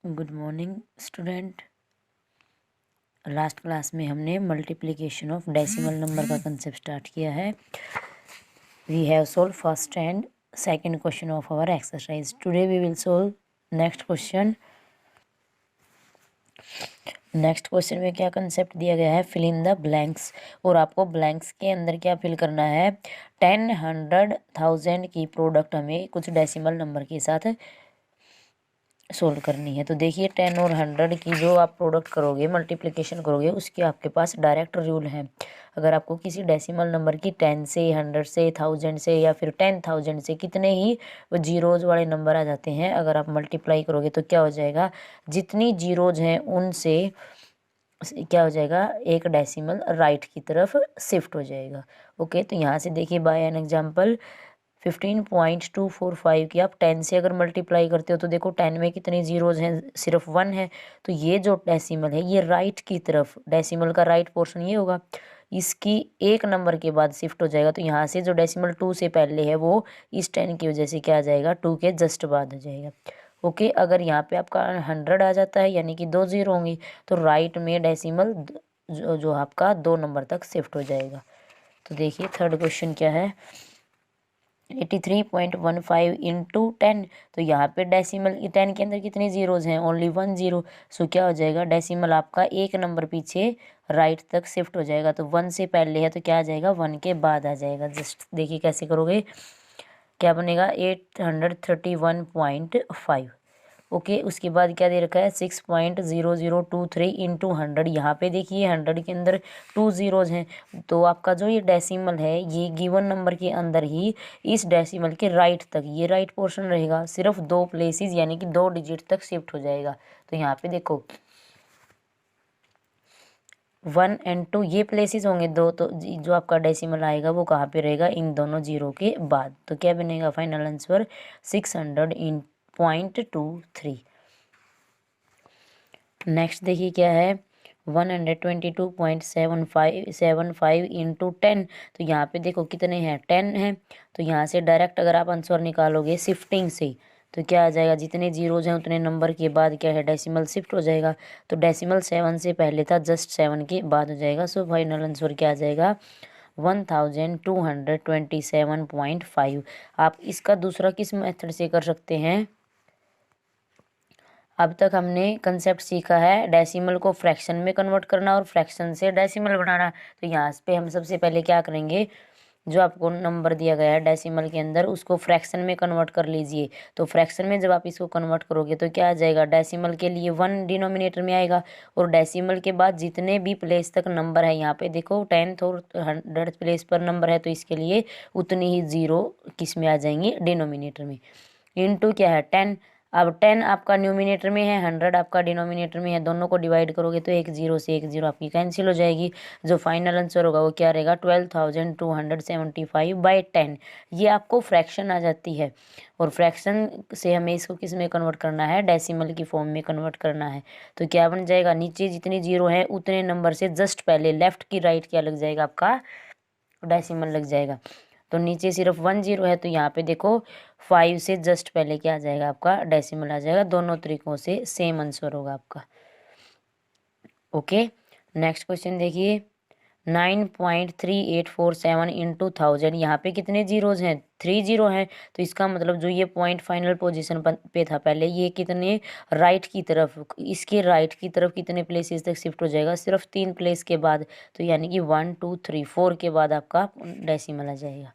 Good morning student. Last class में हमने multiplication of decimal number का कंसेप्ट स्टार्ट किया है। We have solve first and second question of our exercise. Today we will solve next question. Next question में क्या concept दिया गया है, फिल इन द ब्लैंक्स। और आपको ब्लैंक्स के अंदर क्या फिल करना है, 10, 100, 1000 की प्रोडक्ट हमें कुछ डेसिमल नंबर के साथ सोल्व करनी है। तो देखिए 10 और 100 की जो आप प्रोडक्ट करोगे, मल्टीप्लिकेशन करोगे, उसके आपके पास डायरेक्ट रूल है। अगर आपको किसी डेसिमल नंबर की 10 से, 100 से, 1000 से या फिर 10,000 से कितने ही वो जीरोज वाले नंबर आ जाते हैं, अगर आप मल्टीप्लाई करोगे तो क्या हो जाएगा, जितनी जीरोज हैं उनसे क्या हो जाएगा, एक डेसिमल राइट की तरफ शिफ्ट हो जाएगा। ओके, तो यहाँ से देखिए बाय एन एग्जाम्पल 15.245 की आप 10 से अगर मल्टीप्लाई करते हो तो देखो 10 में कितनी जीरोज हैं, सिर्फ 1 है। तो ये जो डेसिमल है ये राइट की तरफ, डेसिमल का राइट पोर्शन ये होगा, इसकी एक नंबर के बाद शिफ्ट हो जाएगा। तो यहाँ से जो डेसिमल 2 से पहले है वो इस 10 की वजह से क्या आ जाएगा, 2 के जस्ट बाद हो जाएगा। ओके, अगर यहाँ पे आपका 100 आ जाता है यानी कि 2 जीरो होंगी, तो राइट में डेसिमल जो आपका 2 नंबर तक शिफ्ट हो जाएगा। तो देखिए थर्ड क्वेश्चन क्या है, 83.15 इंटू 10। तो यहाँ पे डेसिमल 10 के अंदर कितनी जीरोज हैं, ओनली 1 जीरो। सो क्या हो जाएगा, डेसिमल आपका एक नंबर पीछे राइट तक शिफ्ट हो जाएगा। तो 1 से पहले है तो क्या आ जाएगा, 1 के बाद आ जाएगा। जस्ट देखिए कैसे करोगे, क्या बनेगा 831.5। ओके, उसके बाद क्या दे रखा है 6.0023 इंटू 100। यहाँ पे देखिए 100 के अंदर 2 जीरोज हैं, तो आपका जो ये डेसिमल है ये गिवन नंबर के अंदर ही इस डेसिमल के राइट तक, ये राइट पोर्शन रहेगा, सिर्फ 2 प्लेसेस यानी कि 2 डिजिट तक शिफ्ट हो जाएगा। तो यहाँ पे देखो 1 एंड 2 ये प्लेसेस होंगे दो, तो जो आपका डेसिमल आएगा वो कहाँ पे रहेगा, इन दोनों जीरो के बाद। तो क्या बनेगा फाइनल आंसर 600.23। नेक्स्ट देखिए क्या है, 122.75 इंटू 10। तो यहाँ पे देखो कितने हैं, 10 हैं। तो यहाँ से डायरेक्ट अगर आप आंसर निकालोगे शिफ्टिंग से तो क्या आ जाएगा, जितने जीरोज हैं उतने नंबर के बाद क्या है, डेसिमल शिफ्ट हो जाएगा। तो डेसिमल 7 से पहले था, जस्ट 7 के बाद हो जाएगा। सो फाइनल आंसर क्या आ जाएगा, 1227.5। आप इसका दूसरा किस मेथड से कर सकते हैं, अब तक हमने कंसेप्ट सीखा है डेसिमल को फ्रैक्शन में कन्वर्ट करना और फ्रैक्शन से डेसिमल बनाना। तो यहाँ पे हम सबसे पहले क्या करेंगे, जो आपको नंबर दिया गया है डेसिमल के अंदर उसको फ्रैक्शन में कन्वर्ट कर लीजिए। तो फ्रैक्शन में जब आप इसको कन्वर्ट करोगे तो क्या आ जाएगा, डेसिमल के लिए 1 डिनोमिनेटर में आएगा, और डेसिमल के बाद जितने भी प्लेस तक नंबर है, यहाँ पे देखो 10th और 100th प्लेस पर नंबर है, तो इसके लिए उतनी ही जीरो किस में आ जाएंगी, डिनोमिनेटर में। इनटू क्या है 10, अब 10 आपका न्यूमिनेटर में है, 100 आपका डिनोमिनेटर में है, दोनों को डिवाइड करोगे तो एक जीरो से एक जीरो आपकी कैंसिल हो जाएगी। जो फाइनल आंसर होगा वो क्या रहेगा, 12,275/10। ये आपको फ्रैक्शन आ जाती है, और फ्रैक्शन से हमें इसको किस में कन्वर्ट करना है, डेसिमल की फॉर्म में कन्वर्ट करना है। तो क्या बन जाएगा, नीचे जितनी जीरो है उतने नंबर से जस्ट पहले लेफ्ट की राइट क्या लग जाएगा, आपका डेसिमल लग जाएगा। तो नीचे सिर्फ 1 जीरो है, तो यहाँ पे देखो 5 से जस्ट पहले क्या आ जाएगा, आपका डेसिमल आ जाएगा। दोनों तरीकों से सेम आंसर होगा आपका। ओके, नेक्स्ट क्वेश्चन देखिए, 9.3847 इंटू 1000। यहाँ पे कितने जीरोज हैं, 3 जीरो हैं। तो इसका मतलब जो ये पॉइंट फाइनल पोजीशन पे था पहले, ये कितने राइट की तरफ, इसके राइट की तरफ कितने प्लेसेस तक शिफ्ट हो जाएगा, सिर्फ 3 प्लेस के बाद। तो यानी कि 1 2 3 4 के बाद आपका डेसिमल आ जाएगा।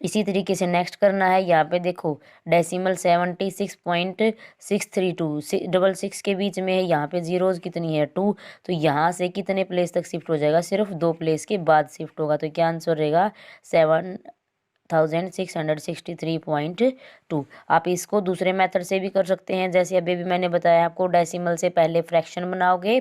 इसी तरीके से नेक्स्ट करना है, यहाँ पे देखो डेसिमल 76.632 डबल सिक्स के बीच में है, यहाँ पे जीरोज कितनी है 2। तो यहाँ से कितने प्लेस तक शिफ्ट हो जाएगा, सिर्फ 2 प्लेस के बाद शिफ्ट होगा। तो क्या आंसर रहेगा, 7,663.2। आप इसको दूसरे मेथड से भी कर सकते हैं, जैसे अभी भी मैंने बताया आपको, डेसिमल से पहले फ्रैक्शन बनाओगे,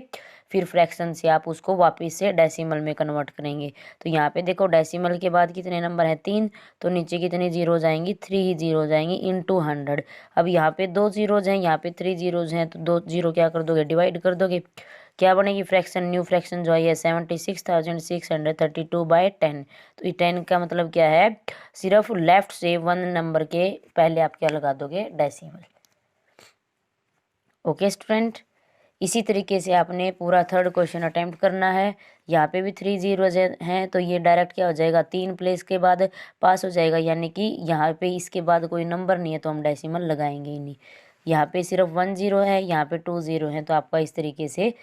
फिर फ्रैक्शन से आप उसको वापस से डेसिमल में कन्वर्ट करेंगे। तो यहाँ पे देखो डेसिमल के बाद कितने नंबर हैं, 3। तो नीचे कितनी जीरो जाएंगी, 3 ही जीरो जाएंगी इंटू 100। अब यहाँ पे 2 जीरोज हैं, यहाँ पे 3 जीरोज हैं, तो 2 जीरो क्या कर दोगे, डिवाइड कर दोगे। क्या बनेगी फ्रैक्शन, न्यू फ्रैक्शन जो है 76,632/10। तो ये 10 का मतलब क्या है, सिर्फ लेफ्ट से 1 नंबर के पहले आप क्या लगा दोगे, डेसिमल। ओके स्टूडेंट, इसी तरीके से आपने पूरा थर्ड क्वेश्चन अटेम्प्ट करना है। यहाँ पे भी 3 जीरोज हैं तो ये डायरेक्ट क्या हो जाएगा, 3 प्लेस के बाद पास हो जाएगा, यानी कि यहाँ पे इसके बाद कोई नंबर नहीं है तो हम डेसिमल लगाएंगे ही नहीं। यहाँ पे सिर्फ 1 जीरो है, यहाँ पे 2 जीरो है, तो आपका इस तरीके से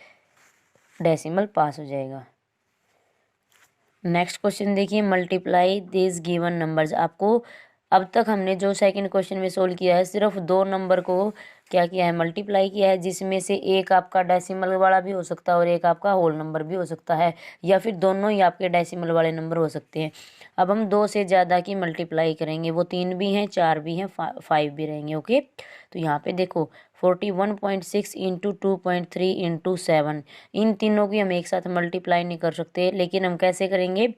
डेसिमल पास हो जाएगा। नेक्स्ट क्वेश्चन देखिए, मल्टीप्लाई दिस गिवन नंबर्स। आपको अब तक हमने जो सेकंड क्वेश्चन में सोल्व किया है सिर्फ 2 नंबर को क्या किया है, मल्टीप्लाई किया है, जिसमें से एक आपका डेसिमल वाला भी हो सकता है और एक आपका होल नंबर भी हो सकता है, या फिर दोनों ही आपके डेसिमल वाले नंबर हो सकते हैं। अब हम 2 से ज़्यादा की मल्टीप्लाई करेंगे, वो 3 भी हैं, 4 भी हैं, 5 भी रहेंगे। ओके, तो यहाँ पे देखो 41.6 इंटू 2.3 इंटू 7, इन तीनों की हम एक साथ मल्टीप्लाई नहीं कर सकते, लेकिन हम कैसे करेंगे,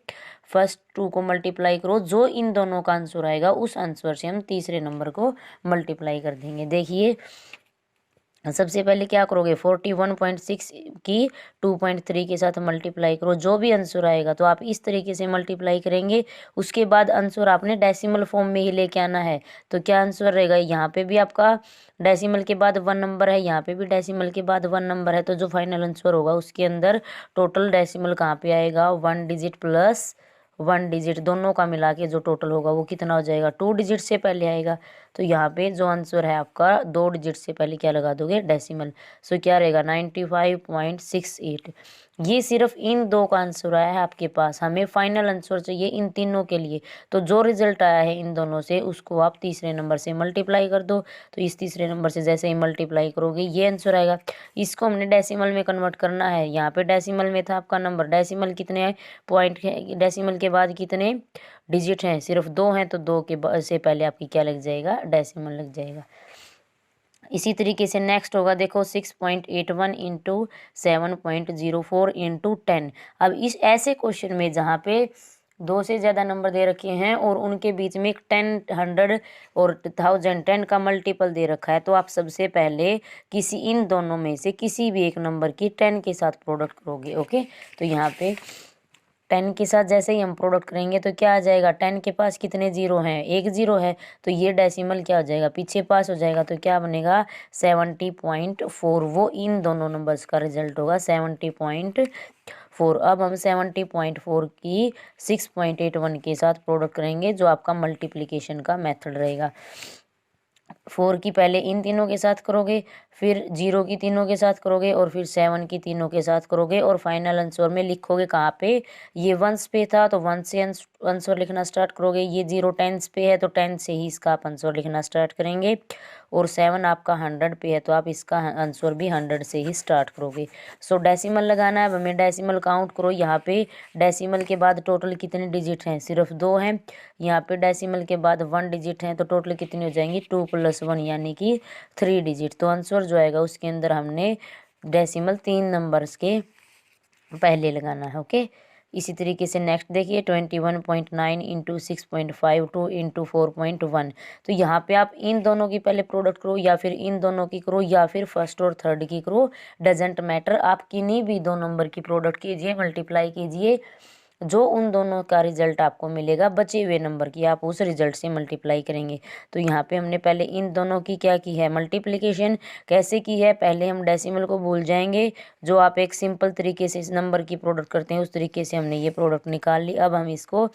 फर्स्ट 2 को मल्टीप्लाई करो, जो इन दोनों का आंसर आएगा उस आंसर से हम तीसरे नंबर को मल्टीप्लाई कर देंगे। देखिए सबसे पहले क्या करोगे, 41.6 की 2.3 के साथ मल्टीप्लाई करो, जो भी आंसर आएगा तो आप इस तरीके से मल्टीप्लाई करेंगे। उसके बाद आंसर आपने डेसिमल फॉर्म में ही लेके आना है। तो क्या आंसर रहेगा, यहाँ पे भी आपका डेसिमल के बाद 1 नंबर है, यहाँ पे भी डेसिमल के बाद 1 नंबर है, तो जो फाइनल आंसर होगा उसके अंदर टोटल डेसिमल कहाँ पे आएगा, 1 डिजिट प्लस 1 डिजिट, दोनों का मिला के जो टोटल होगा वो कितना हो जाएगा, 2 डिजिट से पहले आएगा। तो यहाँ पे जो आंसर है आपका 2 डिजिट से पहले क्या लगा दोगे, डेसिमल। सो क्या रहेगा 95.68। ये सिर्फ इन 2 का आंसर आया है आपके पास, हमें फाइनल आंसर चाहिए इन तीनों के लिए। तो जो रिजल्ट आया है इन दोनों से उसको आप तीसरे नंबर से मल्टीप्लाई कर दो। तो इस तीसरे नंबर से जैसे ही मल्टीप्लाई करोगे ये आंसर आएगा। इसको हमने डेसिमल में कन्वर्ट करना है। यहाँ पे डेसिमल में था आपका नंबर, डेसिमल कितने पॉइंट है, डेसिमल के बाद कितने डिजिट हैं, सिर्फ 2 हैं, तो 2 के से पहले आपकी क्या लग जाएगा, डेसिमल लग जाएगा। इसी तरीके से नेक्स्ट होगा, देखो 6.81 इंटू 7.04 इंटू 10। अब इस ऐसे क्वेश्चन में जहाँ पे 2 से ज़्यादा नंबर दे रखे हैं और उनके बीच में 10, 100 और 1000, 10 का मल्टीपल दे रखा है, तो आप सबसे पहले किसी इन दोनों में से किसी भी एक नंबर की 10 के साथ प्रोडक्ट करोगे। ओके, तो यहाँ पे 10 के साथ जैसे ही हम प्रोडक्ट करेंगे तो क्या आ जाएगा, 10 के पास कितने जीरो हैं, 1 जीरो है, तो ये डेसिमल क्या हो जाएगा, पीछे पास हो जाएगा। तो क्या बनेगा 70.4, वो इन दोनों नंबर्स का रिजल्ट होगा 70.4। अब हम 70.4 की 6.81 के साथ प्रोडक्ट करेंगे, जो आपका मल्टीप्लिकेशन का मेथड रहेगा। 4 की पहले इन तीनों के साथ करोगे, फिर 0 की तीनों के साथ करोगे, और फिर 7 की तीनों के साथ करोगे, और फाइनल आंसर में लिखोगे कहाँ पे, ये 1s पे था तो 1 से आंसर लिखना स्टार्ट करोगे, ये 0 10s पे है तो 10 से ही इसका आप आंसर लिखना स्टार्ट करेंगे, और 7 आपका 100 पे है तो आप इसका आंसर भी 100 से ही स्टार्ट करोगे। सो डेसिमल लगाना है, अब हमें डेसिमल काउंट करो। यहाँ पे डेसिमल के बाद टोटल कितने डिजिट हैं, सिर्फ 2 हैं। यहाँ पे डेसिमल के बाद 1 डिजिट हैं, तो टोटल कितनी हो जाएंगी, 2 + 1 यानी कि 3 डिजिट। तो आंसर जो आएगा उसके अंदर हमने डेसिमल 3 नंबर्स के पहले लगाना है। ओके, इसी तरीके से नेक्स्ट देखिए 21.9 इंटू 6.52 इंटू 4.1। तो यहाँ पे आप इन दोनों की पहले प्रोडक्ट करो, या फिर इन दोनों की करो, या फिर फर्स्ट और थर्ड की करो, डजेंट मैटर, आप किन्हीं भी 2 नंबर की प्रोडक्ट कीजिए, मल्टीप्लाई कीजिए, जो उन दोनों का रिजल्ट आपको मिलेगा बचे हुए नंबर की आप उस रिजल्ट से मल्टीप्लाई करेंगे। तो यहाँ पे हमने पहले इन दोनों की क्या की है, मल्टीप्लिकेशन। कैसे की है, पहले हम डेसिमल को भूल जाएंगे, जो आप एक सिंपल तरीके से इस नंबर की प्रोडक्ट करते हैं उस तरीके से हमने ये प्रोडक्ट निकाल ली। अब हम इसको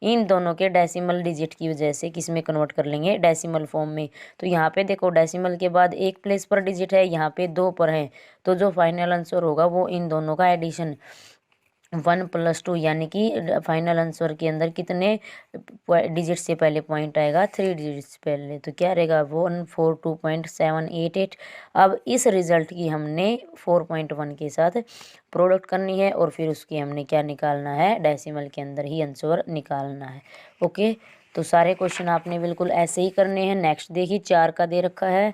इन दोनों के डेसिमल डिजिट की वजह से किस में कन्वर्ट कर लेंगे, डेसिमल फॉर्म में। तो यहाँ पे देखो डेसिमल के बाद 1 प्लेस पर डिजिट है, यहाँ पे 2 पर है, तो जो फाइनल आंसर होगा वो इन दोनों का एडिशन 1 + 2, यानी कि फाइनल आंसर के अंदर कितने डिजिट से पहले पॉइंट आएगा, 3 डिजिट से पहले, तो क्या रहेगा 142.788। अब इस रिजल्ट की हमने 4.1 के साथ प्रोडक्ट करनी है, और फिर उसकी हमने क्या निकालना है, डेसिमल के अंदर ही आंसर निकालना है। ओके, तो सारे क्वेश्चन आपने बिल्कुल ऐसे ही करने हैं। नेक्स्ट देखिए 4 का दे रखा है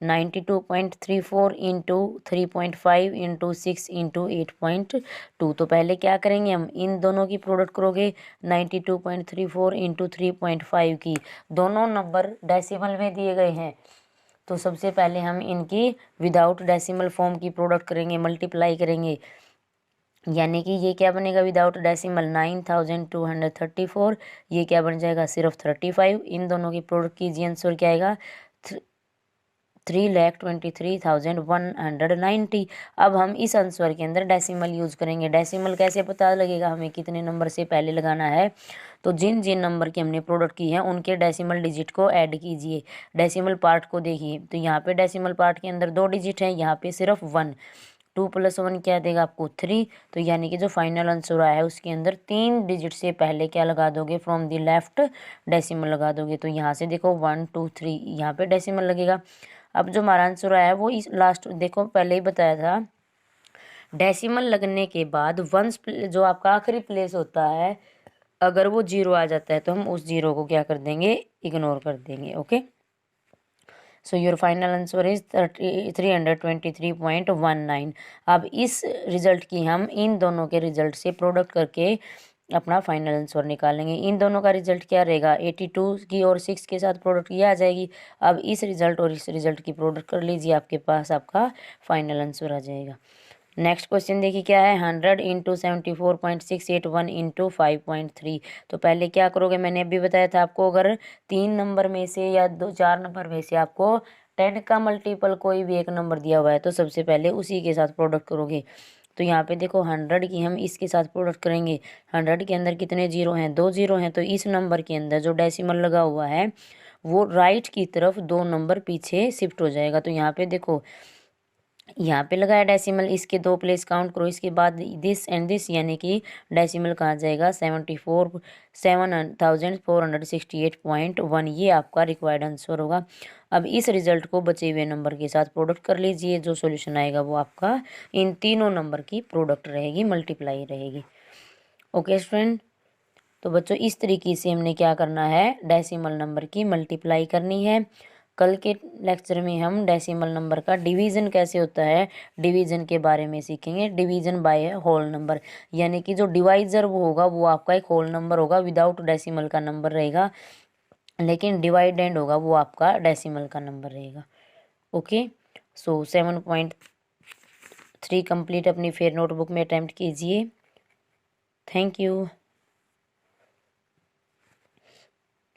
92.34 इंटू 3.5 इंटू 6 इंटू 8.2। तो पहले क्या करेंगे, हम इन दोनों की प्रोडक्ट करोगे, 92.34 इंटू 3.5 की, दोनों नंबर डेसिमल में दिए गए हैं, तो सबसे पहले हम इनकी विदाउट डेसिमल फॉर्म की प्रोडक्ट करेंगे, मल्टीप्लाई करेंगे, यानी कि ये क्या बनेगा विदाउट डेसिमल 9234, ये क्या बन जाएगा सिर्फ 35। इन दोनों की प्रोडक्ट कीजिए, आंसर क्या आएगा 3,23,190। अब हम इस आंसर के अंदर डेसिमल यूज करेंगे। डेसिमल कैसे पता लगेगा हमें कितने नंबर से पहले लगाना है? तो जिन जिन नंबर की हमने प्रोडक्ट की है उनके डेसिमल डिजिट को ऐड कीजिए। डेसिमल पार्ट को देखिए, तो यहाँ पे डेसिमल पार्ट के अंदर 2 डिजिट है, यहाँ पे सिर्फ 1। 2 + 1 क्या देगा आपको 3। तो यानी कि जो फाइनल आंसर आया है उसके अंदर 3 डिजिट से पहले क्या लगा दोगे? फ्रॉम द लेफ्ट डेसिमल लगा दोगे। तो यहाँ से देखो 1 2 3 यहाँ पे डेसिमल लगेगा। अब जो हमारा आंसर आया है वो इस लास्ट, देखो पहले ही बताया था, डेसिमल लगने के बाद वंस जो आपका आखिरी प्लेस होता है, अगर वो 0 आ जाता है तो हम उस 0 को क्या कर देंगे? इग्नोर कर देंगे। Okay, so your final answer is 323.19। अब इस रिजल्ट की हम इन दोनों के रिजल्ट से प्रोडक्ट करके अपना फाइनल आंसर निकालेंगे। इन दोनों का रिजल्ट क्या रहेगा? 82 की और 6 के साथ प्रोडक्ट ये आ जाएगी। अब इस रिजल्ट और इस रिजल्ट की प्रोडक्ट कर लीजिए, आपके पास आपका फाइनल आंसर आ जाएगा। नेक्स्ट क्वेश्चन देखिए क्या है, 100 × 74.681 × 5.3। तो पहले क्या करोगे? मैंने अभी बताया था आपको, अगर 3 नंबर में से या 4 नंबर में से आपको 10 का मल्टीपल कोई भी एक नंबर दिया हुआ है तो सबसे पहले उसी के साथ प्रोडक्ट करोगे। तो यहाँ पे देखो 100 की हम इसके साथ प्रोडक्ट करेंगे। 100 के अंदर कितने जीरो हैं? 2 जीरो हैं। तो इस नंबर के अंदर जो डेसिमल लगा हुआ है वो राइट की तरफ 2 नंबर पीछे शिफ्ट हो जाएगा। तो यहाँ पे देखो, यहाँ पे लगाया डेसिमल, इसके 2 प्लेस काउंट करो, इसके बाद दिस एंड दिस, यानी कि डेसिमल कहाँ जाएगा? 7468.1। ये आपका रिक्वायर्ड आंसर होगा। अब इस रिजल्ट को बचे हुए नंबर के साथ प्रोडक्ट कर लीजिए। जो सॉल्यूशन आएगा वो आपका इन तीनों नंबर की प्रोडक्ट रहेगी, मल्टीप्लाई रहेगी। ओके स्टूडेंट, तो बच्चों इस तरीके से हमने क्या करना है? डेसिमल नंबर की मल्टीप्लाई करनी है। कल के लेक्चर में हम डेसिमल नंबर का डिवीज़न कैसे होता है, डिवीज़न के बारे में सीखेंगे। डिवीज़न बाय होल नंबर, यानी कि जो डिवाइजर वो होगा वो आपका एक होल नंबर होगा, विदाउट डेसिमल का नंबर रहेगा, लेकिन डिवाइडेंड होगा वो आपका डेसिमल का नंबर रहेगा। ओके, सो 7.3 कंप्लीट अपनी फिर नोटबुक में अटैम्प्ट कीजिए। Thank you.